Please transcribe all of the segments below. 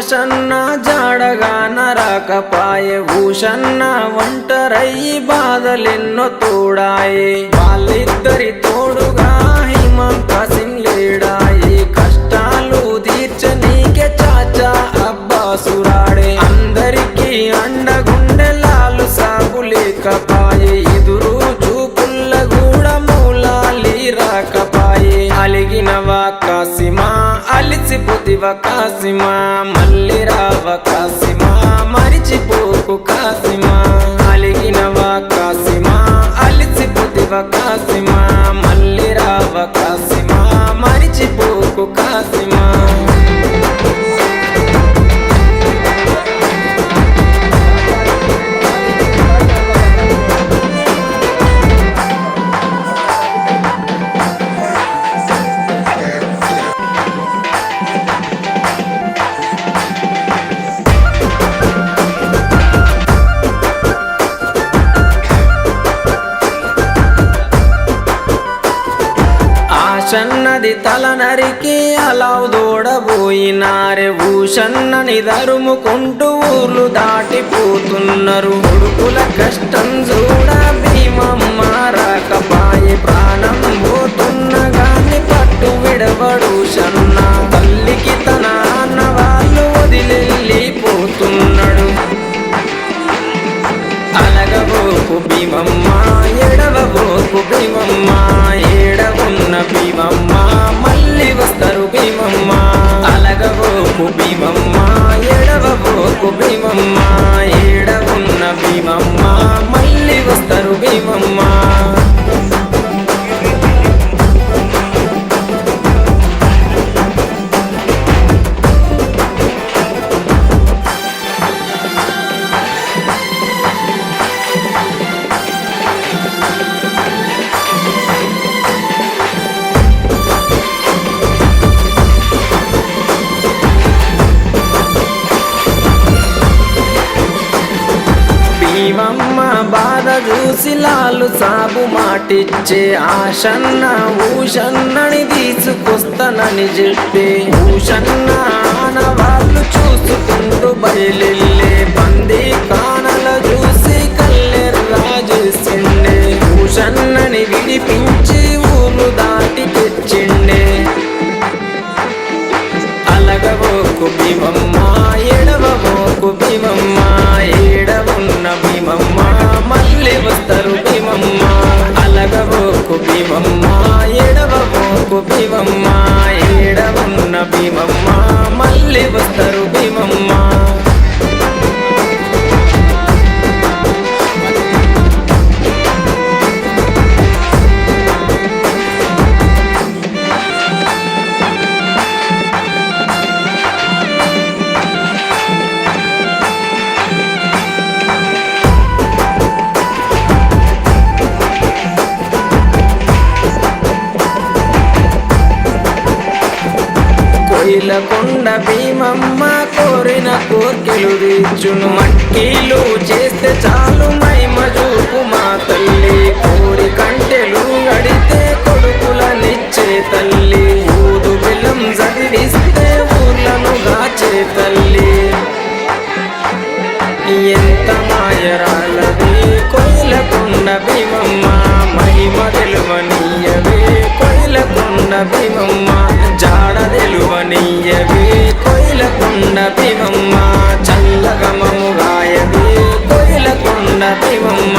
భాషన్న జాడగా నరకపాయే భూషన్న ఒంటరయ్యి బాధలెన్నో తోడాయే వాళ్ళిద్దరి తోడుగా హిమంత సింగ్ లేడాయే కష్టాలు తీర్చనీకే చాచా అబ్బాసురాడే అందరికీ అండగుండె లాలు సాగు లేకపాయే ఎదురు చూపుల్ల కూడా మూలాలి రాకపాయే అలిగినవా కాసిమా అలిసిపోతివా కాసిమా మళ్ళీ రావ కాసిమా మరిచిపోకు కాసిమా అలిగినవా కాసిమా అలిసిపోతివా కాసిమా మళ్ళీ రావ కాసిమా మరిచిపోకు కాసిమా ఆశన్నది తల నరికి అలావు దూడబోయినారే భూషన్నని దరుముకుంటూ ఊర్లు దాటిపోతున్నారు కొడుకుల కష్టం చూడ భీమమ్మ రాకపాయే ప్రాణం పోతున్న గాని పట్టు విడవడు షన్న తల్లికి తన అన్న వాళ్ళు వదిలెళ్ళిపోతున్నాడు అలగబోకు భీమమ్మ ఎడవబోకు భీమమ్మ ఏడవున్న భీమమ్మ మళ్ళీ వస్తారు భీమమ్మ అలగబోకు భీమమ్మ ఎడవబోకు భీమమ్మ ఏడవున్న భీమమ్మ మళ్ళీ వస్తారు భీమమ్మ భీమమ్మ బాధ చూసి లాలు సాబు మాటిచ్చే ఆశన్న ఊషన్నని తీసుకొస్తానని చెప్పి ఊషన్న ఆనవాళ్ళు చూసుకుంటూ బయలెళ్ళే బందీ కానల చూసి కల్లెర్రా చేసిండే ఊషన్నని విడిపించి ఊరు దాటి తెచ్చిండే అలగబోకు భీమమ్మ ఎడవబోకు భీమమ్మ ఏడవున్న భీమమ్మ మళ్ళీ వస్తారు భీమమ్మ అలగబోకు భీమమ్మ ఎడవబోకు భీమమ్మ ఏడవున్న భీమమ్మ మళ్ళీ వస్తారు భీమమ్మ కొండ భీమమ్మ కోరిన కోర్కెలు తీర్చును మట్కీలు చేస్తే చాలు మైమ చూపు మా తల్లి కోరి కంటెలు గడితే కొడుకులనిచ్చే తల్లి ఊదు బెల్లం చదివిస్తే ఊర్లను గాచే తల్లి ఎంత మాయరాలది కోయిలకొండ భీమమ్మ మహిమ తెలువనీయవే కోయిలకొండ భీమమ్మ జాడ తెలువనీయవే కోయిలకొండ భీమమ్మ చల్లగమము గాయవే కోయిలకొండ భీమమ్మ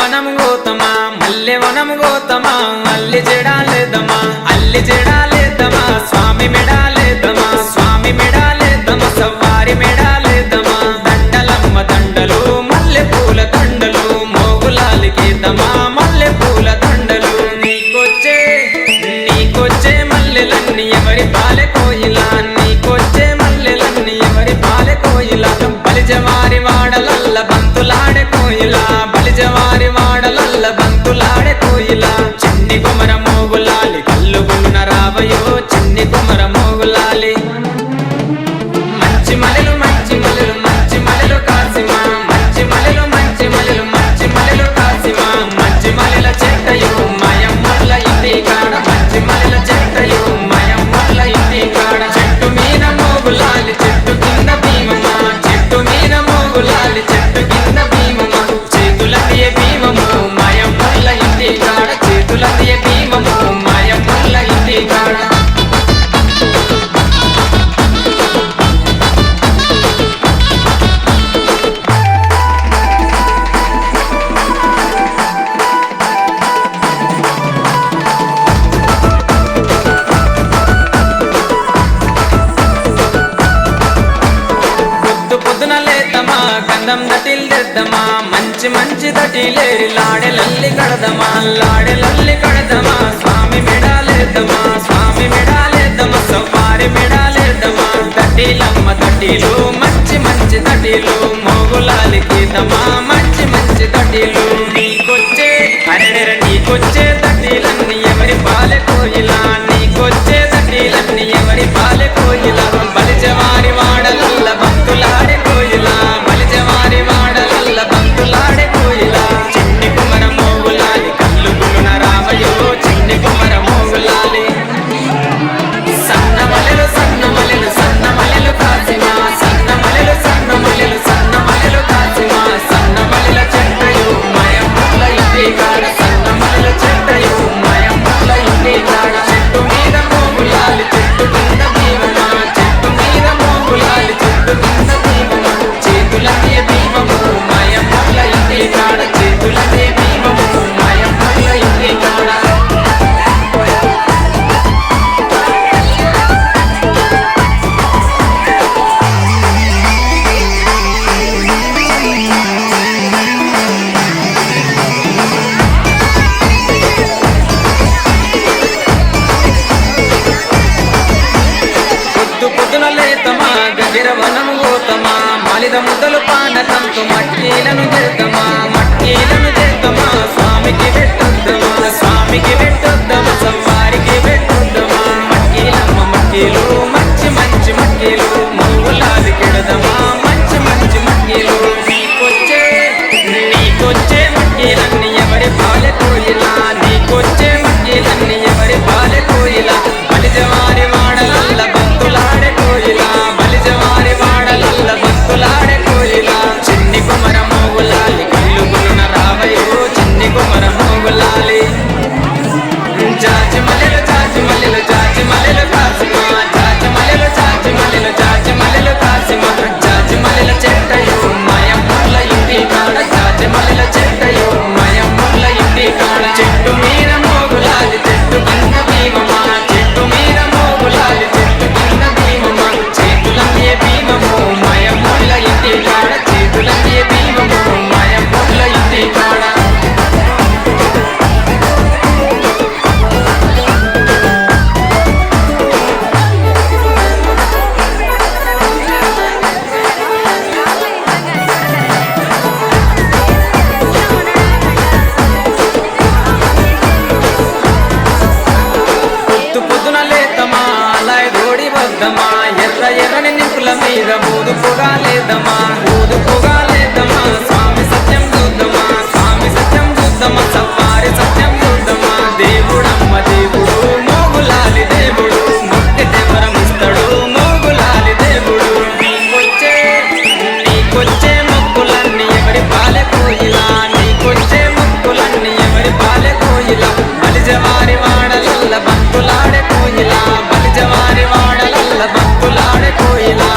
వనం గోతమా మల్లె వనం గోతమా అల్లి జడాలేదమా అల్లి జడాలేదమా స్వామి మెడాలేదమా స్వామి మెడాలేదమా సవ్వారి మెడాలేదమా దండలమ్మ దండలు మల్లె పూల దండలు మోగులాలికేదమా మల్లె పూల దండలు నీకొచ్చే మల్లెలన్నీ ఎవరి పాలె కోయిలా నీకొచ్చే మల్లెలన్నీ ఎవరి పాలె కోయిలా బలిజవారి వాడలల్ల బంతులాడే కోయిలా బలిజవారి వాడలల్ల బంతులాడే కోయిలా చిన్ని కుమర మోగులాలి కళ్ళు గున్న రావయో చిన్ని కుమర మోగులాలి మంచి మలెలు మంచి మలెలు మంచి మలెలు కాసిమా మంచి మలెలు మంచి మలెలు మంచి మలెలు కాసిమా మంచి మలెల చెట్టయో మయమ్మల ఇంటి కాడ మంచి మలెల చెట్టయో మయమ్మల ఇంటి కాడ చెట్టు మీద మోగులాలి చెట్టు కింద భీమమా చెట్టు మీద మోగులాలి చెట్టు కింద భీమమా చేతులదియ భీమము మయమ్మల ఇంటి కాడ చేతులదియ భీమము మయమ్మల ఇంటి కాడ పొద్దున లేదమా గంధం దటిల్దెద్దమా మంచి మంచి దటిలేరి లాడెలల్లి కడదమా లాడెలల్లి కడదమా స్వామి మెడాలేదమా స్వామి మెడాలేదమా సవ్వారి మెడాలేదమా దటిలమ్మ దటిలు మంచి మంచి దటిలు మోగులాలికేదమా మంచి మంచి దటిలు నీకొచ్చే అరెడెర నీకొచ్చే దటిలన్నీ ఎవరి పాలె కోయిలా నీకొచ్చే దటిలన్నీ ఎవరి పాలె కోయిలా బలిజవారి వాడలల్ల బంతులాడే కోయిలా బలిజవారి వాడలల్ల బంతులాడే కోయిలా చిన్ని కుమర మోగులాలి కళ్ళు గున్న రావయో చిన్ని కుమర మోగులాలి సన్న మలెలు సన్న మలెలు సన్న మలెలు కాసిమా సన్న మలెలు సన్న మలెలు సన్న మలెలు కాసిమా సన్న మలెల చెట్టయో మయమ్మల ఇంటి కాడ సన్న మలెల చెట్టయో మయమ్మల ఇంటి కాడ చెట్టు మీద మోగులాలి చెట్టు కింద భీమమా చెట్టు మీద మోగులాలి చెట్టు కింద భీమమా చేతులదే భీమము మయమ్మల ఇంటి కాడ చేతులదే భీమము మయమ్మల ఇంటి కాడ పొద్దున లేతమా గదిర వనము గోతమా మాలిద ముద్దలు పానకంతో మట్టీలను చేద్దామా మట్టీలను చేద్దామా స్వామికి పెట్టొద్దమా స్వామికి పెట్టొద్దమా సవ్వారికి పెట్టొద్దమా మట్టీలమ్మ మట్టీలు మంచి మంచి మట్టీలు మోగులాది కెడదమా మంచి మంచి మట్టీలు నీకొచ్చే మట్టీలన్నీ ఎవరి పాలె కోయిలా నీకొచ్చే మట్టీలన్నీ ఎవరి పాలె కోయిలా బలిజవారి వాడలల్ల బంతులాడే కోయిలా బలిజవారి వాడలల్ల బంతులాడే కోయిలా చిన్ని కుమర మోగులాలి కళ్ళు గున్న రావయో చిన్ని కుమర మోగులాలి జాజి మల్లెలు జాజి మల్లెలు జాజి మల్లెలు కాసిమా జాజి మల్లెలు జాజి మల్లెలు జాజి మల్లెలు కాసిమా జాజి మల్లెల చెట్టయో మయమ్మల ఇంటి కాడ జాజి మల్లెల చెట్టయో మయమ్మల ఇంటి కాడ చెట్టు మీద మోగులాలి చెట్టు కింద భీమమా చెట్టు మీద మోగులాలి చెట్టు కింద భీమమా చేతులన్నీ భీమము మయమ్మల ఇంటి కాడ చేతులన్నీ భీమము మయమ్మల ఇంటి కాడ పొద్దున లేతమా అలాయ్ దోడి వద్దమా ఎర్ర ఎర్రని నిప్పుల మీద ఊదుపుగా లేదమా ఊదుపుగా లేదమా స్వామి సత్యం చూద్దామా స్వామి సత్యం చూద్దామా సవ్వారి సత్యం చూద్దామా దేవుడమ్మ దేవుడు మోగులాలి దేవుడు మొక్కితే వరం ఇస్తాడు మోగులాలి దేవుడు నీకొచ్చే మొక్కులన్నీ ఎవరి పాలె కోయిలా నీకొచ్చే మొక్కులన్నీ ఎవరి పాలె కోయిలా బలిజవారి వాడలల్ల బంతులాడే కోయిలా బలిజవారి వాడలల్ల బంతులాడే కోయిలా